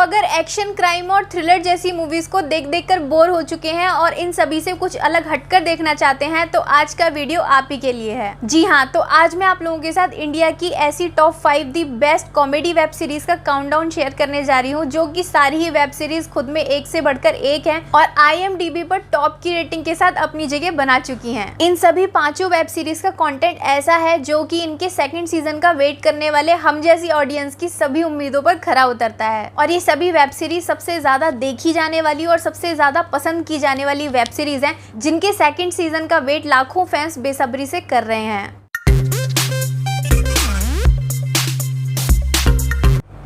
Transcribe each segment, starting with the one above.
अगर action, crime और thriller जैसी मूवीज को देख देख कर बोर हो चुके हैं और इन सभी से कुछ अलग हटकर देखना चाहते हैं तो आज का वीडियो आप ही के लिए है। जी हाँ, तो आज मैं आप लोगों के साथ इंडिया की ऐसी top 5 the best comedy web series का काउंटडाउन शेयर करने जा रही हूँ, जो कि सारी ही वेब सीरीज खुद में एक से बढ़कर एक है और IMDb पर टॉप की रेटिंग के साथ अपनी जगह बना चुकी है। इन सभी पांचों वेब सीरीज का कंटेंट ऐसा है जो कि इनके सेकंड सीजन का वेट करने वाले हम जैसी ऑडियंस की सभी उम्मीदों पर खरा उतरता है। और ये सभी वेब सीरीज सबसे ज्यादा देखी जाने वाली और सबसे ज्यादा पसंद की जाने वाली वेब सीरीज हैं, जिनके सेकंड सीजन का वेट लाखों फैंस बेसब्री से कर रहे हैं।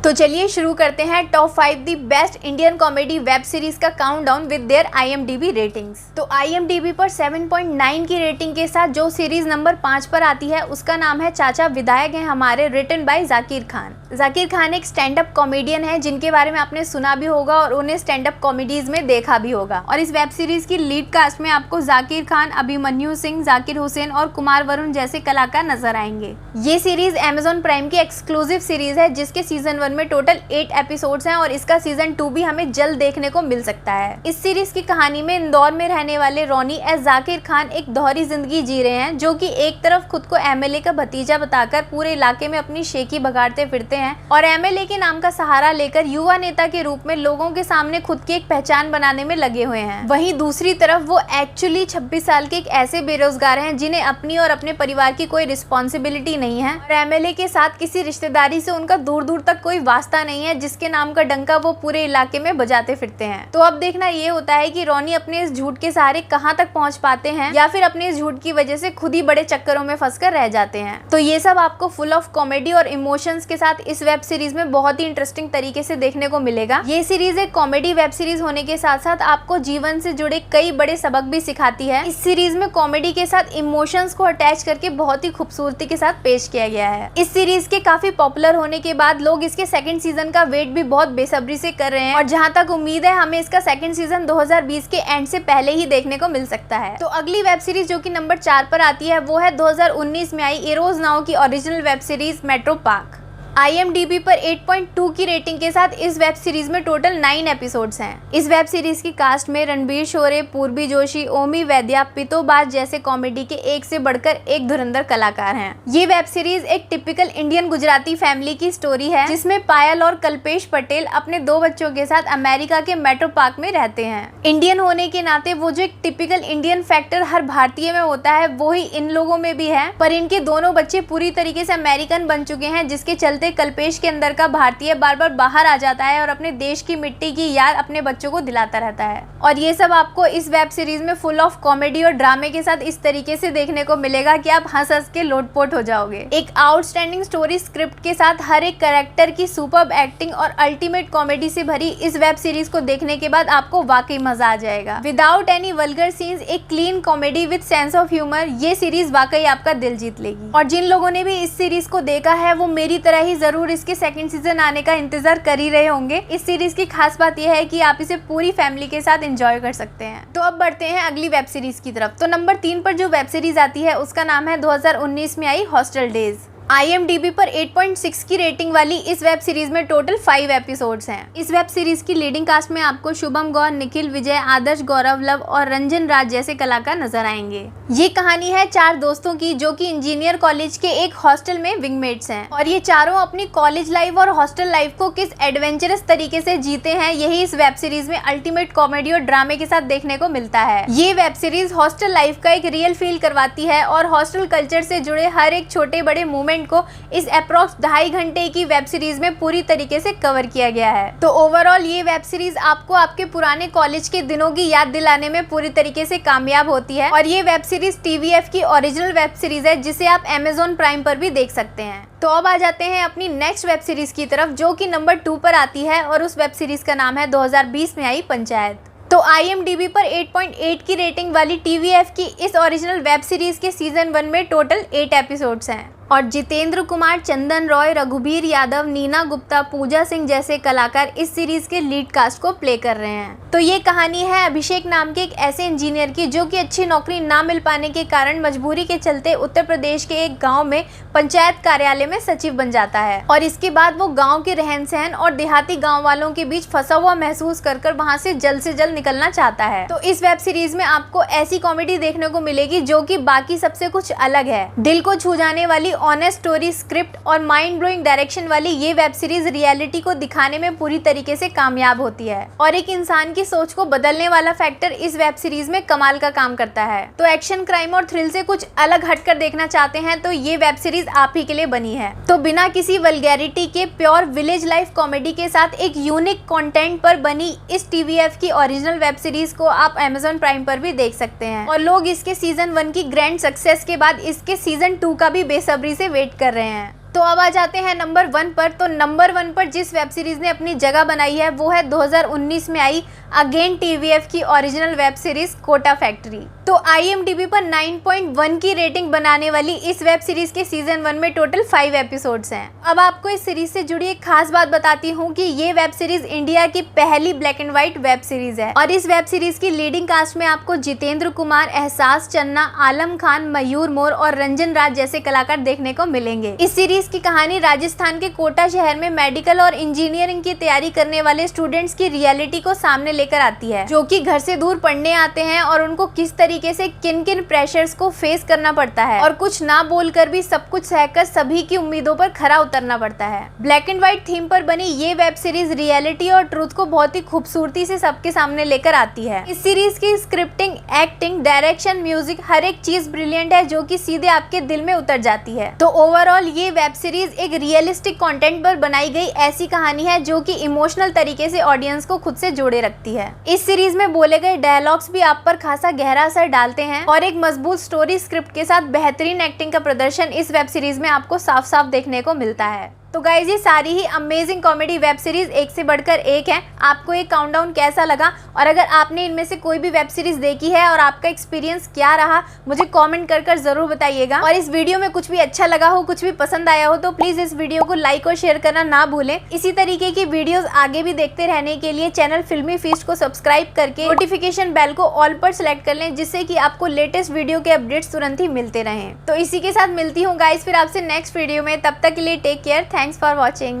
तो चलिए शुरू करते हैं top 5 the best Indian comedy web series का countdown with their IMDb ratings. तो IMDb पर 7.9 की रेटिंग के साथ जो सीरीज नंबर 5 पर आती है उसका नाम है चाचा विधायक हैं हमारे, रिटन बाय जाकिर खान। जाकिर खान एक स्टैंड अप कॉमेडियन है जिनके बारे में आपने सुना भी होगा और उन्हें स्टैंड अप कॉमेडीज में देखा भी होगा। और इस वेब सीरीज की लीड कास्ट में आपको जाकिर खान, अभिमन्यु सिंह, जाकिर हुसैन और कुमार वरुण जैसे कलाकार नजर आएंगे। ये सीरीज Amazon प्राइम की एक्सक्लूसिव सीरीज है जिसके सीजन 1 में टोटल 8 एपिसोड्स हैं और इसका सीजन 2 भी हमें जल्द देखने को मिल सकता है। इस सीरीज की कहानी में इंदौर में रहने वाले रोनी एस जाकिर खान एक दोहरी जिंदगी जी रहे हैं, जो कि एक तरफ खुद को MLA का भतीजा बताकर पूरे इलाके में अपनी शेखी बगाड़ते फिरते हैं और MLA के नाम का सहारा लेकर युवा नेता के रूप में लोगों के सामने खुद की एक पहचान बनाने में लगे हुए हैं। वहीं दूसरी तरफ वो एक्चुअली 26 साल के एक ऐसे बेरोजगार हैं जिन्हें अपनी और अपने परिवार की कोई रिस्पॉन्सिबिलिटी नहीं है और MLA के साथ किसी रिश्तेदारी से उनका दूर दूर तक कोई वास्ता नहीं है, जिसके नाम का डंका वो पूरे इलाके में बजाते फिरते हैं। तो अब देखना ये होता है कि रोनी अपने इस झूठ के सहारे कहां तक पहुंच पाते हैं या फिर अपने इस झूठ की वजह से खुद ही बड़े चक्करों में फंसकर रह जाते हैं। तो ये सब आपको फुल ऑफ कॉमेडी और इमोशंस के साथ इस वेब सीरीज में बहुत ही इंटरेस्टिंग तरीके से देखने को मिलेगा। ये सीरीज एक कॉमेडी वेब सीरीज होने के साथ साथ आपको जीवन से जुड़े कई बड़े सबक भी सिखाती है। इस सीरीज में कॉमेडी के साथ इमोशंस को अटैच करके बहुत ही खूबसूरती के साथ पेश किया गया है। इस सीरीज के काफी पॉपुलर होने के बाद लोग इसके सेकंड सीजन का वेट भी बहुत बेसब्री से कर रहे हैं और जहां तक उम्मीद है हमें इसका सेकंड सीजन 2020 के एंड से पहले ही देखने को मिल सकता है। तो अगली वेब सीरीज जो कि नंबर 4 पर आती है वो है 2019 में आई एरोज नाउ की original web series metro park. IMDb पर 8.2 की रेटिंग के साथ इस वेब सीरीज में टोटल 9 एपिसोड्स हैं। इस वेब सीरीज की कास्ट में रणबीर शोरे, पूर्वी जोशी, ओमी वैद्या, पितोबाज जैसे कॉमेडी के एक से बढ़कर एक धुरंधर कलाकार हैं। ये वेब सीरीज एक टिपिकल इंडियन गुजराती फैमिली की स्टोरी है जिसमें पायल और कल्पेश पटेल अपने 2 बच्चों के साथ अमेरिका के मेट्रो पार्क में रहते हैं। इंडियन होने के नाते वो जो एक टिपिकल इंडियन फैक्टर हर भारतीय में होता है वो ही इन लोगों में भी है, पर इनके दोनों बच्चे पूरी तरीके से अमेरिकन बन चुके हैं, जिसके चलते कल्पेश के अंदर का भारतीय बार बार बाहर आ जाता है और अपने देश की मिट्टी की याद अपने बच्चों को दिलाता रहता है। और ये सब आपको इस वेब सीरीज में फुल ऑफ कॉमेडी और ड्रामे के साथ इस तरीके से देखने को मिलेगा कि आप हंस हंस के लोटपोट हो जाओगे। एक आउटस्टैंडिंग स्टोरी स्क्रिप्ट के साथ हर एक कैरेक्टर की सुपर्ब एक्टिंग और अल्टीमेट कॉमेडी से भरी इस वेब सीरीज को देखने के बाद आपको वाकई मजा आ जाएगा। विदाउट एनी वल्गर सीन्स, एक clean comedy with sense of humour, ये सीरीज वाकई आपका दिल जीत लेगी। और जिन लोगों ने भी इस सीरीज को देखा है वो मेरी तरह ही जरूर इसके सेकंड सीजन आने का इंतजार कर ही रहे होंगे। इस सीरीज की खास बात यह है कि आप इसे पूरी फैमिली के साथ एंजॉय कर सकते हैं। तो अब बढ़ते हैं अगली वेब सीरीज की तरफ। तो नंबर 3 पर जो वेब सीरीज आती है उसका नाम है 2019 में आई हॉस्टल डेज। IMDb पर 8.6 की रेटिंग वाली इस वेब सीरीज में टोटल 5 एपिसोड्स हैं। इस वेब सीरीज की लीडिंग कास्ट में आपको शुभम गौर, निखिल विजय, आदर्श, गौरव लव और रंजन राज जैसे कलाकार नजर आएंगे। ये कहानी है 4 दोस्तों की जो कि इंजीनियर कॉलेज के एक हॉस्टल में विंगमेट्स हैं और ये चारों अपनी कॉलेज लाइफ और हॉस्टल लाइफ को किस एडवेंचरस तरीके से जीते हैं, यही इस वेब सीरीज में अल्टीमेट कॉमेडी और ड्रामे के साथ देखने को मिलता है। ये वेब सीरीज हॉस्टल लाइफ का एक रियल फील करवाती है और हॉस्टल कल्चर से जुड़े हर एक छोटे बड़े मोमेंट को इस अप्रॉक्स 2.5 घंटे की वेब सीरीज में पूरी तरीके से कवर किया गया है। तो ओवरऑल ये वेब सीरीज आपको आपके पुराने कॉलेज के दिनों की याद दिलाने में पूरी तरीके से कामयाब होती है और ये वेब सीरीज TVF की ओरिजिनल वेब सीरीज है जिसे आप Amazon प्राइम पर भी देख सकते हैं। तो अब आ जाते हैं अपनी नेक्स्ट वेब सीरीज की तरफ जो कि नंबर 2 पर आती है और उस वेब सीरीज का नाम है 2020 में आई पंचायत। तो IMDb पर 8.8 की रेटिंग वाली TVF की इस ओरिजिनल वेब सीरीज के सीजन 1 में टोटल 8 एपिसोड्स हैं। और जितेंद्र कुमार, चंदन रॉय, रघुबीर यादव, नीना गुप्ता, पूजा सिंह जैसे कलाकार इस सीरीज के लीड कास्ट को प्ले कर रहे हैं। तो ये कहानी है अभिषेक नाम के एक ऐसे इंजीनियर की जो कि अच्छी नौकरी ना मिल पाने के कारण मजबूरी के चलते उत्तर प्रदेश के एक गांव में पंचायत कार्यालय में सचिव बन जाता है और इसके बाद वो गांव के रहन सहन और देहाती गांव वालों के बीच फंसा हुआ महसूस कर वहां से जल्द निकलना चाहता है। तो इस वेब सीरीज में आपको ऐसी कॉमेडी देखने को मिलेगी जो कि बाकी सबसे कुछ अलग है। दिल को छू जाने वाली ऑनेस्ट स्टोरी, स्क्रिप्ट और माइंड ब्लोइंग डायरेक्शन वाली ये वेब सीरीज रियलिटी को दिखाने में पूरी तरीके से कामयाब होती है और एक इंसान की सोच को बदलने वाला फैक्टर इस वेब सीरीज में कमाल का काम करता है। तो एक्शन, क्राइम और थ्रिल से कुछ अलग हटकर देखना चाहते हैं तो ये वेब सीरीज आप ही के लिए बनी है। तो बिना किसी वल्गैरिटी के प्योर विलेज लाइफ कॉमेडी के साथ एक यूनिक कंटेंट पर बनी इस टीवीएफ की ओरिजिनल वेब सीरीज को आप Amazon प्राइम पर भी देख सकते हैं और लोग इसके सीजन 1 की ग्रैंड सक्सेस के बाद इसके सीजन 2 का भी बेसब्री से वेट कर रहे हैं। तो अब आ जाते हैं नंबर 1 पर। तो नंबर 1 पर जिस वेब सीरीज ने अपनी जगह बनाई है वो है 2019 में आई अगेन टीवीएफ की original web series Kota Factory. तो IMDb पर 9.1 की रेटिंग बनाने वाली इस वेब सीरीज के सीजन 1 में टोटल 5 एपिसोड्स हैं। अब आपको इस सीरीज से जुड़ी एक खास बात बताती हूँ कि ये वेब सीरीज इंडिया की पहली black and white web series है और इस वेब सीरीज की लीडिंग कास्ट में आपको जितेंद्र कुमार, एहसास चन्ना, आलम खान, मयूर मोर और रंजन राज जैसे कलाकार देखने को मिलेंगे। इस सीरीज की कहानी राजस्थान के कोटा शहर में मेडिकल और इंजीनियरिंग की तैयारी करने वाले स्टूडेंट्स की रियलिटी को सामने लेकर आती है जो कि घर से दूर पढ़ने आते हैं और उनको किस तरीके से किन किन प्रेशर्स को फेस करना पड़ता है और कुछ ना बोलकर भी सब कुछ सहकर सभी की उम्मीदों पर खरा उतरना पड़ता है। ब्लैक एंड व्हाइट थीम पर बनी ये वेब सीरीज रियलिटी और ट्रूथ को बहुत ही खूबसूरती से सबके सामने लेकर आती है। इस सीरीज की स्क्रिप्टिंग, एक्टिंग, डायरेक्शन, म्यूजिक हर एक चीज ब्रिलियंट है जो कि सीधे आपके दिल में उतर जाती है। तो ओवरऑल ये वेब सीरीज एक रियलिस्टिक कंटेंट पर बनाई गई ऐसी कहानी है जो कि इमोशनल तरीके से ऑडियंस को खुद से जोड़े रखती है। इस सीरीज में बोले गए डायलॉग्स भी आप पर खासा गहरा असर डालते हैं और एक मजबूत स्टोरी स्क्रिप्ट के साथ बेहतरीन एक्टिंग का प्रदर्शन इस वेब सीरीज में आपको साफ साफ देखने को मिलता है। तो गाइज ये सारी ही अमेजिंग कॉमेडी वेब सीरीज एक से बढ़कर एक है। आपको ये काउंटडाउन कैसा लगा और अगर आपने इनमें से कोई भी वेब सीरीज देखी है और आपका एक्सपीरियंस क्या रहा मुझे कमेंट कर जरूर बताइएगा। और इस वीडियो में कुछ भी अच्छा लगा हो, कुछ भी पसंद आया हो तो प्लीज इस वीडियो को लाइक और शेयर करना ना भूलें। इसी तरीके की वीडियोस आगे भी देखते रहने के लिए चैनल फिल्मी फीस्ट को सब्सक्राइब करके नोटिफिकेशन बेल को ऑल पर सिलेक्ट कर लें जिससे कि आपको लेटेस्ट वीडियो के अपडेट्स तुरंत ही मिलते रहें। तो इसी के साथ मिलती हूँ गाइज फिर आपसे नेक्स्ट वीडियो में। तब तक के लिए take care. Thanks for watching.